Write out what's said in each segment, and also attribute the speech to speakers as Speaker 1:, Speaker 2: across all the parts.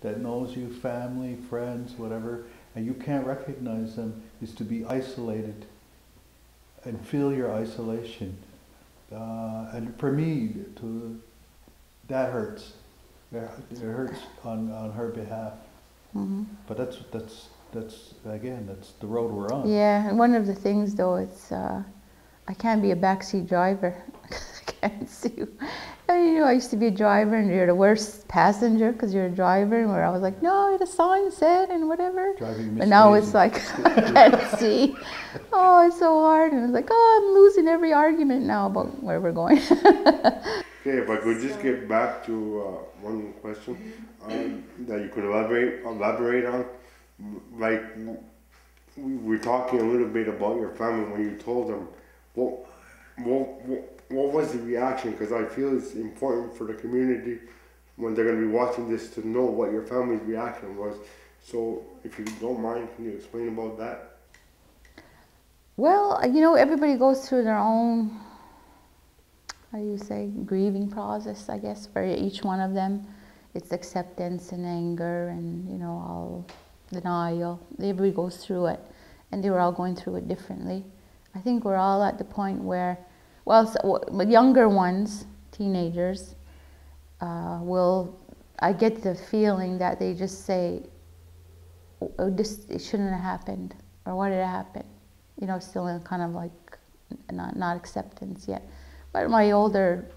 Speaker 1: that knows you, family, friends, whatever, and you can't recognize them, is to be isolated and feel your isolation. And for me, that hurts. It hurts on her behalf.
Speaker 2: Mm-hmm.
Speaker 1: But that's again, that's the road we're on.
Speaker 2: Yeah, and one of the things though, it's I can't be a backseat driver. I can't see. And, you know, I used to be a driver, and you're the worst passenger because you're a driver. And where I was like, no, the sign said and whatever.
Speaker 1: Driving
Speaker 2: but now it's like I can't see. Oh, it's so hard, and it's like, oh, I'm losing every argument now about where we're going.
Speaker 3: Okay, if I could just get back to one question that you could elaborate on, like we're talking a little bit about your family when you told them. What was the reaction? Because I feel it's important for the community when they're going to be watching this to know what your family's reaction was. So, if you don't mind, can you explain about that?
Speaker 2: Well, you know, everybody goes through their own, how do you say, grieving process, I guess, for each one of them. It's acceptance and anger and, you know, all denial. Everybody goes through it, and they were all going through it differently. I think we're all at the point where, well, younger ones, teenagers, I get the feeling that they just say, oh, it shouldn't have happened, or why did it happen? You know, still in kind of like not acceptance yet. But my older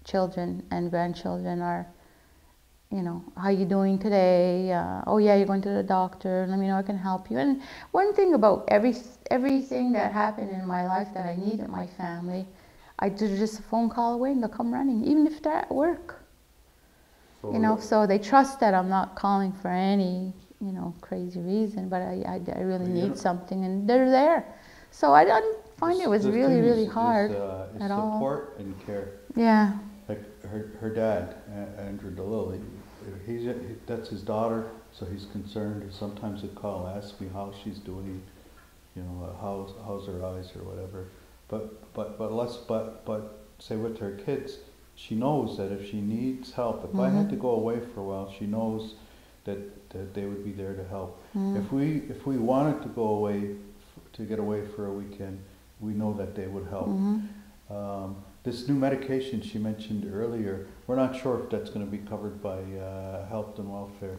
Speaker 2: children and grandchildren are, you know, how you doing today? Oh yeah, you're going to the doctor. Let me know I can help you. And one thing about everything that happened in my life that I needed my family, I did just a phone call away and they'll come running, even if they're at work. So, you know, so they trust that I'm not calling for any, you know, crazy reason, but I really need something, and they're there. So I didn't find it was really hard at all.
Speaker 1: Support and care.
Speaker 2: Yeah.
Speaker 1: Like her dad, Andrew Delisle, that's his daughter, so he's concerned. Sometimes he'll call, ask me how she's doing, you know, how's her eyes or whatever. But say with her kids, she knows that if she needs help, if I had to go away for a while, she knows that they would be there to help. If we wanted to go away, to get away for a weekend, we know that they would help. This new medication she mentioned earlier, we're not sure if that's going to be covered by health and welfare,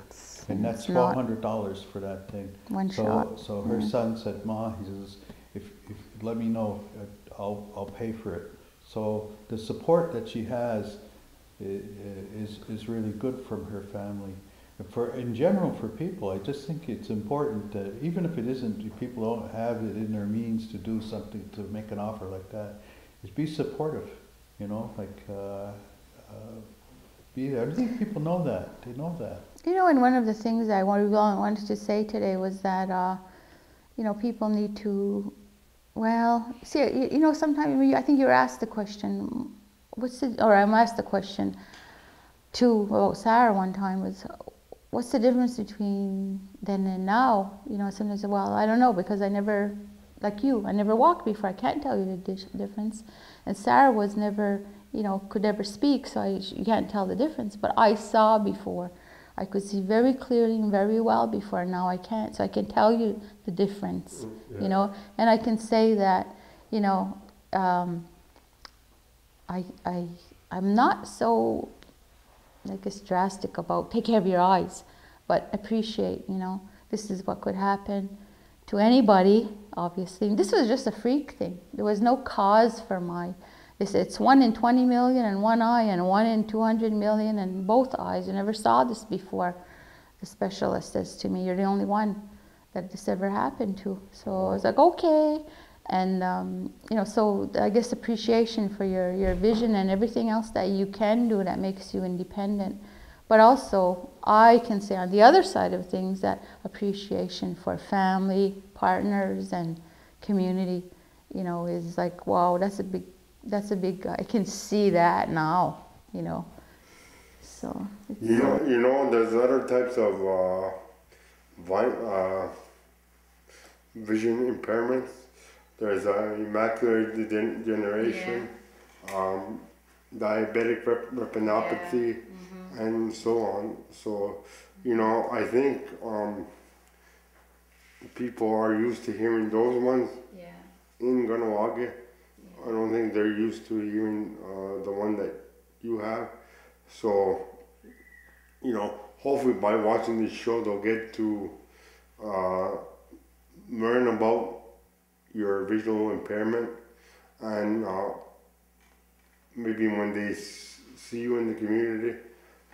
Speaker 1: and that's $1,200 for that thing.
Speaker 2: One shot.
Speaker 1: So her son said, "Ma," he says, if let me know, I'll pay for it. So the support that she has is really good from her family. In general, for people, I just think it's important that even if it isn't, people don't have it in their means to do something, to make an offer like that, is be supportive, you know, like be there. I think people know that. They know that. You
Speaker 2: know, and one of the things I wanted to say today was that, you know, people need to, well, see, you know, sometimes I think you were asked the question, I'm asked the question too about Sarah one time was, what's the difference between then and now? You know, sometimes, well, I don't know, because I never, like you, I never walked before. I can't tell you the difference. And Sarah was never, you know, could never speak, so you can't tell the difference. But I saw before. I could see very clearly and very well before. Now I can't. So I can tell you the difference, you know. And I can say that, you know, I'm not so, I guess, drastic about take care of your eyes, but appreciate, you know, this is what could happen to anybody, obviously. And this was just a freak thing. There was no cause for it's 1 in 20 million in one eye and 1 in 200 million in both eyes. I never saw this before. The specialist says to me, you're the only one that this ever happened to. So I was like, okay. And, you know, so I guess appreciation for your vision and everything else that you can do that makes you independent. But also, I can say on the other side of things that appreciation for family, partners, and community, you know, is like, wow, that's a big, I can see that now, you know. So,
Speaker 3: you know, there's other types of vision impairments. There's macular degeneration, diabetic retinopathy, and so on. So, you know, I think people are used to hearing those ones in Ganawage. I don't think they're used to hearing the one that you have. So, you know, hopefully by watching this show, they'll get to learn about your visual impairment, and maybe when they see you in the community,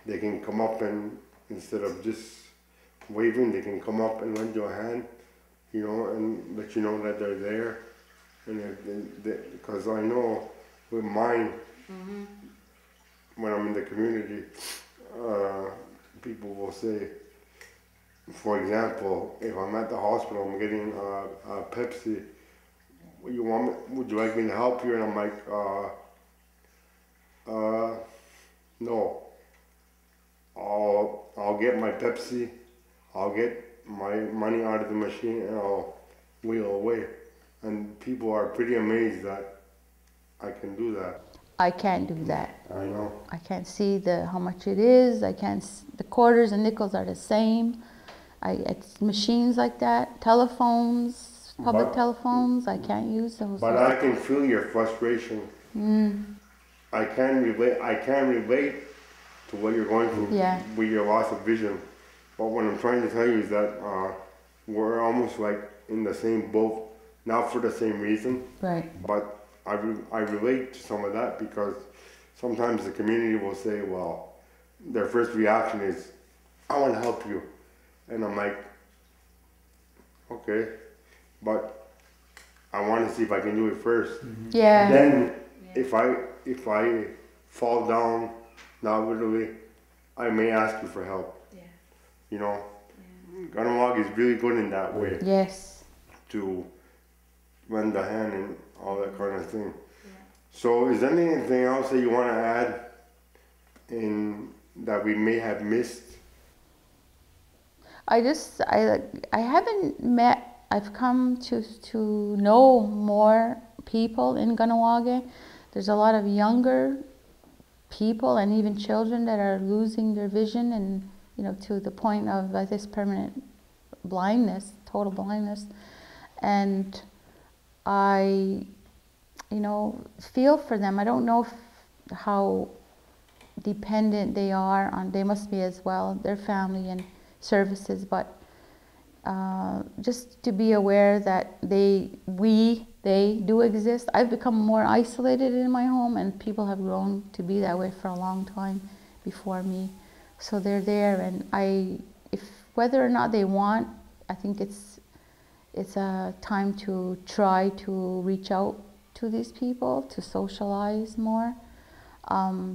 Speaker 3: they can come up and, instead of just waving, they can come up and lend you a hand, you know, and let you know that they're there. And because I know with mine, when I'm in the community, people will say, for example, if I'm at the hospital, I'm getting a Pepsi, would you like me to help you? And I'm like, no. I'll get my Pepsi, I'll get my money out of the machine, and I'll wheel away. And people are pretty amazed that I can do that.
Speaker 2: I can't do that.
Speaker 3: I know.
Speaker 2: I can't see how much it is. The quarters and nickels are the same. It's machines like that, telephones, public telephones, I can't use those.
Speaker 3: But I can feel your frustration. I can relate to what you're going through with your loss of vision. But what I'm trying to tell you is that we're almost like in the same boat, not for the same reason.
Speaker 2: Right.
Speaker 3: But I relate to some of that, because sometimes the community will say, well, their first reaction is, I want to help you. And I'm like, okay, but I want to see if I can do it first.
Speaker 2: Yeah.
Speaker 3: Then if I fall down, not literally, I may ask you for help. You know, Ganawag is really good in that way.
Speaker 2: Yes.
Speaker 3: To lend a hand and all that kind of thing. So is there anything else that you want to add in that we may have missed?
Speaker 2: I haven't met, I've come to know more people in Ganawage. There's a lot of younger people and even children that are losing their vision, and, you know, to the point of this permanent blindness, total blindness. And I, you know, feel for them. I don't know how dependent they are on, they must be as well, their family and services, but just to be aware that they do exist. I've become more isolated in my home, and people have grown to be that way for a long time before me. So they're there, and whether or not they want, I think it's a time to try to reach out to these people, to socialize more.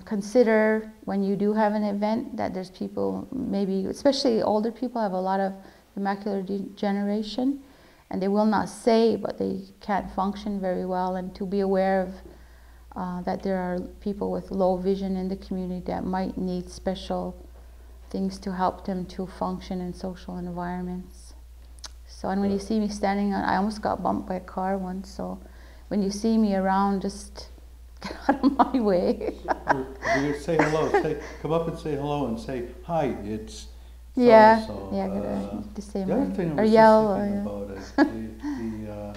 Speaker 2: Consider when you do have an event that there's people, maybe especially older people, have a lot of macular degeneration, and they will not say, but they can't function very well, and to be aware of that there are people with low vision in the community that might need special things to help them to function in social environments. So, and when you see me standing I almost got bumped by a car once, so when you see me around, just get out of my way.
Speaker 1: You say hello, come up and say hello and say, hi, it's so.
Speaker 2: The same
Speaker 1: the other
Speaker 2: way.
Speaker 1: thing I
Speaker 2: Or
Speaker 1: was
Speaker 2: yell.
Speaker 1: just thinking about is the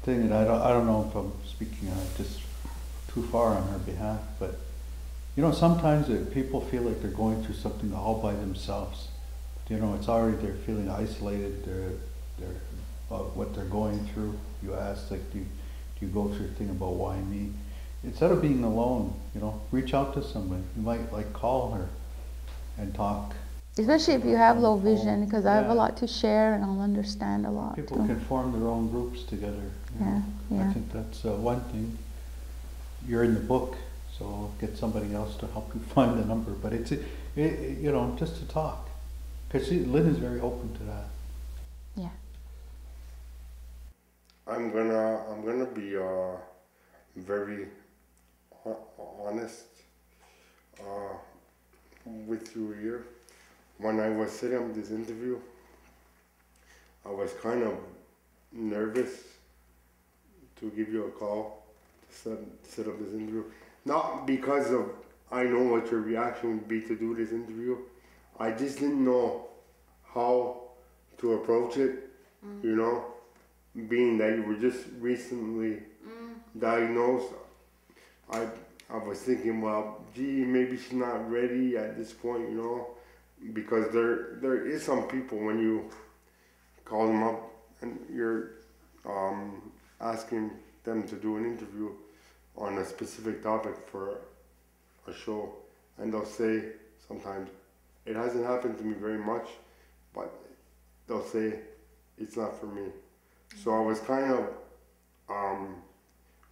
Speaker 1: thing, and I don't know if I'm speaking just too far on her behalf, but you know, sometimes people feel like they're going through something all by themselves. You know, it's already, they're feeling isolated, they're what they're going through. You ask, like, do you go through a thing about why me? Instead of being alone, you know, reach out to somebody. You might like call her and talk.
Speaker 2: Especially if you have low vision, because I have a lot to share and I'll understand a lot.
Speaker 1: People
Speaker 2: too.
Speaker 1: can form their own groups together. I think that's one thing. You're in the book, so get somebody else to help you find the number. But it's you know, just to talk, because Lynn is very open to that.
Speaker 2: Yeah.
Speaker 3: I'm gonna be very honest with you here. When I was setting up this interview, I was kind of nervous to give you a call to set up this interview. Not because of I know what your reaction would be to do this interview. I just didn't know how to approach it, you know, being that you were just recently diagnosed. I was thinking, well, gee, maybe she's not ready at this point, you know, because there is some people when you call them up and you're asking them to do an interview on a specific topic for a show, and they'll say sometimes, it hasn't happened to me very much, but they'll say it's not for me. So I was kind of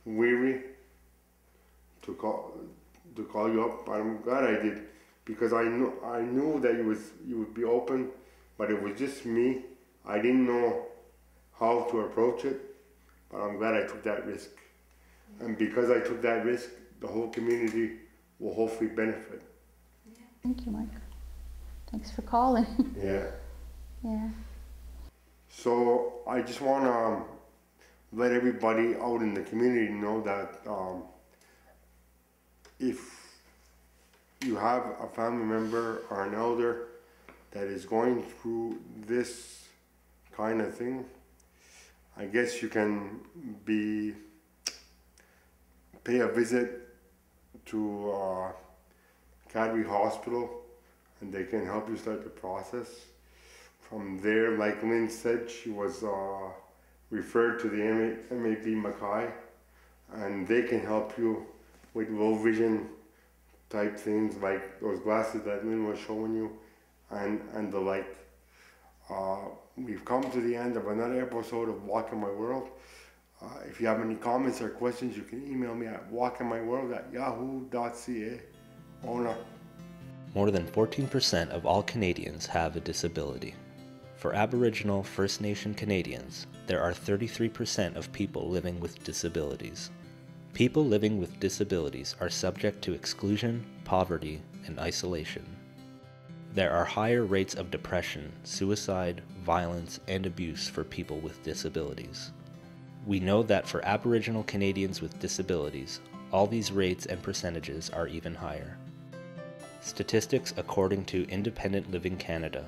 Speaker 3: weary to call you up, but I'm glad I did, because I knew that you would be open, but it was just me. I didn't know how to approach it, but I'm glad I took that risk. And because I took that risk, the whole community will hopefully benefit.
Speaker 2: Thank you, Mike. Thanks for calling.
Speaker 3: Yeah.
Speaker 2: Yeah.
Speaker 3: So I just want to let everybody out in the community know that if you have a family member or an elder that is going through this kind of thing, I guess you can pay a visit to Cadbury Hospital, and they can help you start the process. From there, like Lynn said, she was referred to the MAB Mackay, and they can help you with low vision type things like those glasses that Lynn was showing you, and the like. We've come to the end of another episode of Walk in My World. If you have any comments or questions, you can email me at walkinmyworld@yahoo.ca. Ona.
Speaker 4: More than 14% of all Canadians have a disability. For Aboriginal First Nation Canadians, there are 33% of people living with disabilities. People living with disabilities are subject to exclusion, poverty, and isolation. There are higher rates of depression, suicide, violence, and abuse for people with disabilities. We know that for Aboriginal Canadians with disabilities, all these rates and percentages are even higher. Statistics according to Independent Living Canada